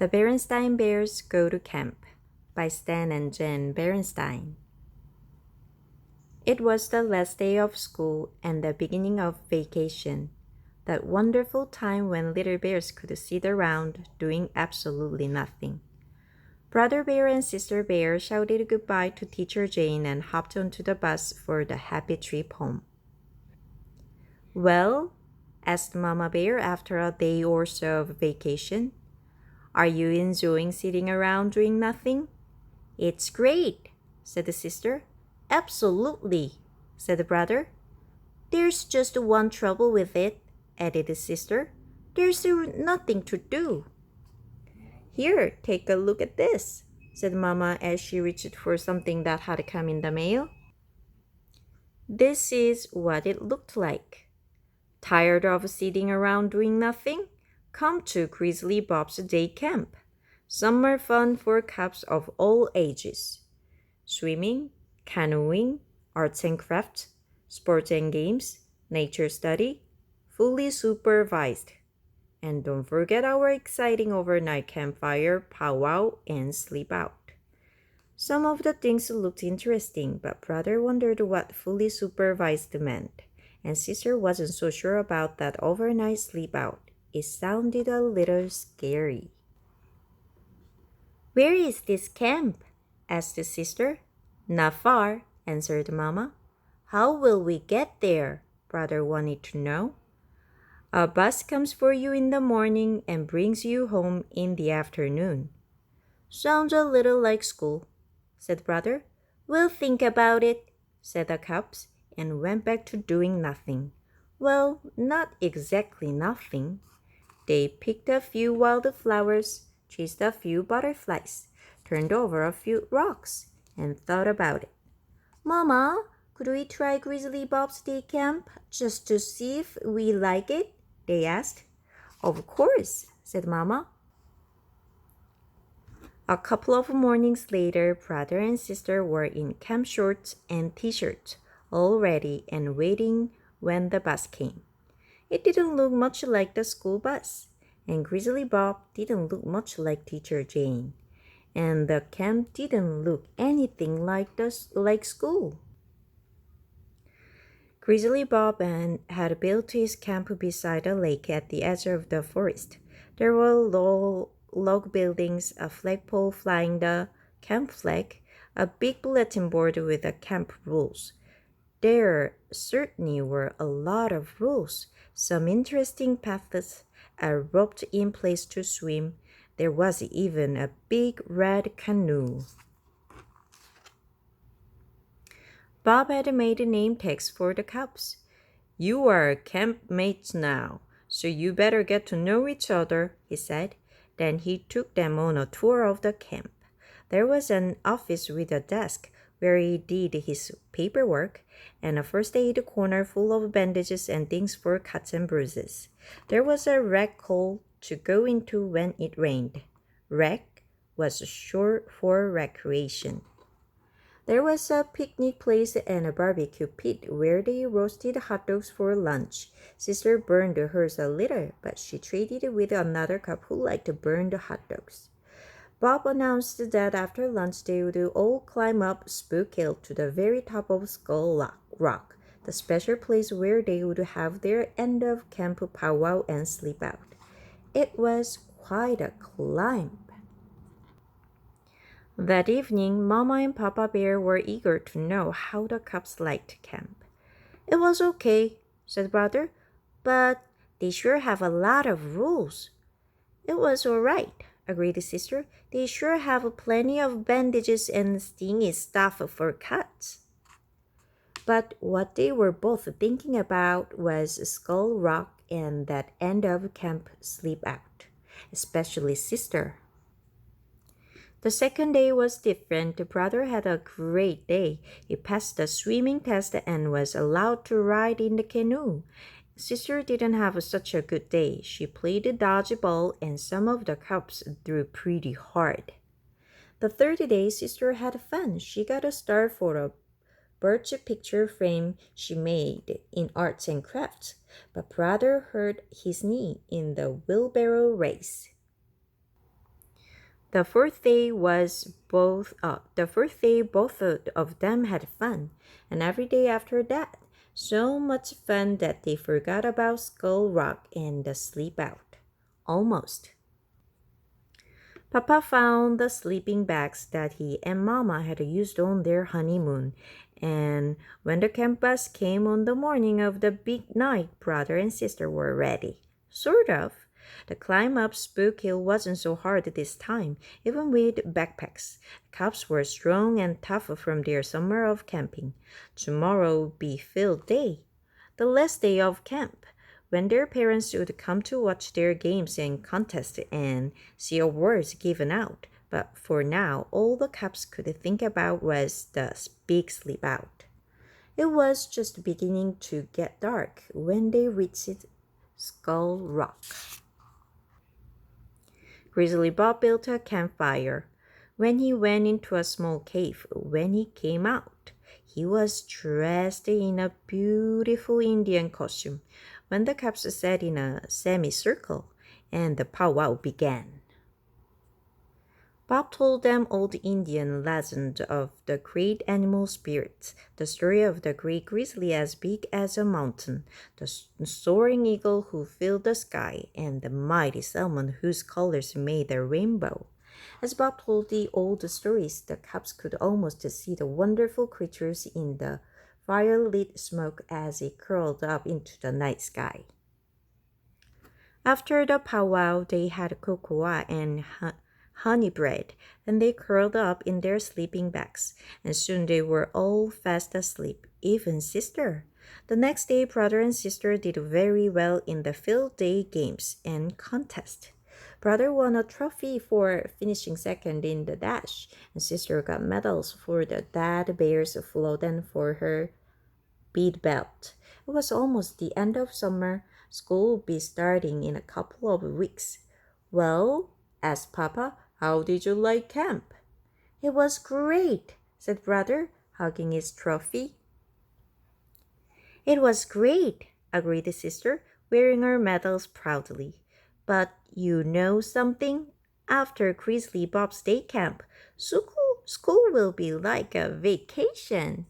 The Berenstein Bears Go to Camp by Stan and Jen Berenstein. It was the last day of school and the beginning of vacation, that wonderful time when little bears could sit around doing absolutely nothing. Brother Bear and Sister Bear shouted goodbye to Teacher Jane and hopped onto the bus for the happy trip home. "Well," asked Mama Bear after a day or so of vacation, "are you enjoying sitting around doing nothing?" "It's great," said the sister. "Absolutely," said the brother. "There's just one trouble with it," added the sister. "There's nothing to do." "Here, take a look at this," said Mama as she reached for something that had come in the mail. This is what it looked like. "Tired of sitting around doing nothing? Come to Grizzly Bob's Day Camp. Summer fun for cubs of all ages. Swimming, canoeing, arts and crafts, sports and games, nature study, fully supervised. And don't forget our exciting overnight campfire, powwow, and sleep out." Some of the things looked interesting, but brother wondered what fully supervised meant, and sister wasn't so sure about that overnight sleep out. It sounded a little scary. "Where is this camp?" asked the sister. "Not far," answered Mama. "How will we get there?" brother wanted to know. "A bus comes for you in the morning and brings you home in the afternoon." "Sounds a little like school," said brother. "We'll think about it," said the cubs, and went back to doing nothing. Well, not exactly nothing. They picked a few wildflowers, chased a few butterflies, turned over a few rocks, and thought about it. "Mama, could we try Grizzly Bob's Day Camp just to see if we like it?" they asked. "Of course," said Mama. A couple of mornings later, brother and sister were in camp shorts and t-shirts, all ready and waiting when the bus came. It didn't look much like the school bus, and Grizzly Bob didn't look much like Teacher Jane, and the camp didn't look anything like school. Grizzly Bob had built his camp beside a lake at the edge of the forest. There were log buildings, a flagpole flying the camp flag, a big bulletin board with the camp rules. There certainly were a lot of rules, some interesting paths, a rope in place to swim. There was even a big red canoe. Bob had made name tags for the cubs. "You are campmates now, so you better get to know each other," he said. Then he took them on a tour of the camp. There was an office with a desk where he did his paperwork, and a first aid corner full of bandages and things for cuts and bruises. There was a rec hall to go into when it rained. Rec was short for recreation. There was a picnic place and a barbecue pit where they roasted hot dogs for lunch. Sister burned hers a little, but she traded with another couple who liked burned hot dogs. Bob announced that after lunch they would all climb up Spook Hill to the very top of Skull Rock, the special place where they would have their end of camp powwow and sleep out. It was quite a climb. That evening, Mama and Papa Bear were eager to know how the cubs liked camp. "It was okay," said brother, "but they sure have a lot of rules." "It was all right," agreed sister. "They sure have plenty of bandages and stingy stuff for cuts." But what they were both thinking about was Skull Rock and that end of camp sleep out, especially sister. The second day was different. The brother had a great day. He passed the swimming test and was allowed to ride in the canoe. Sister didn't have such a good day. She played dodgeball and some of the cubs threw pretty hard. The third day, sister had fun. She got a star for a birch picture frame she made in arts and crafts, but brother hurt his knee in the wheelbarrow race. The fourth day both of them had fun, and every day after that, so much fun that they forgot about Skull Rock and the sleep out. Almost. Papa found the sleeping bags that he and Mama had used on their honeymoon, and when the camp bus came on the morning of the big night, brother and sister were ready. Sort of. The climb up Spook Hill wasn't so hard this time, even with backpacks. The cubs were strong and tough from their summer of camping. Tomorrow would be field day, the last day of camp, when their parents would come to watch their games and contests and see awards given out. But for now, all the cubs could think about was the big sleep out. It was just beginning to get dark when they reached Skull Rock. Grizzly Bob built a campfire. When he went into a small cave, when he came out, he was dressed in a beautiful Indian costume. When the cubs sat in a semicircle and the powwow began, Bob told them old Indian legend of the great animal spirits, the story of the great grizzly as big as a mountain, the soaring eagle who filled the sky, and the mighty salmon whose colors made a rainbow. As Bob told the old stories, the cubs could almost see the wonderful creatures in the fire-lit smoke as it curled up into the night sky. After the powwow, they had cocoa and honey bread, then they curled up in their sleeping bags, and soon they were all fast asleep, even sister. The next day, brother and sister did very well in the field day games and contest. Brother won a trophy for finishing second in the dash, and sister got medals for the Dad Bear's float and for her bead belt. It was almost the end of summer. School would be starting in a couple of weeks. Well, asked Papa, how did you like camp? It was great, said brother, hugging his trophy. It was great, agreed sister, wearing her medals proudly. But you know something? After Grizzly Bob's day camp, school will be like a vacation.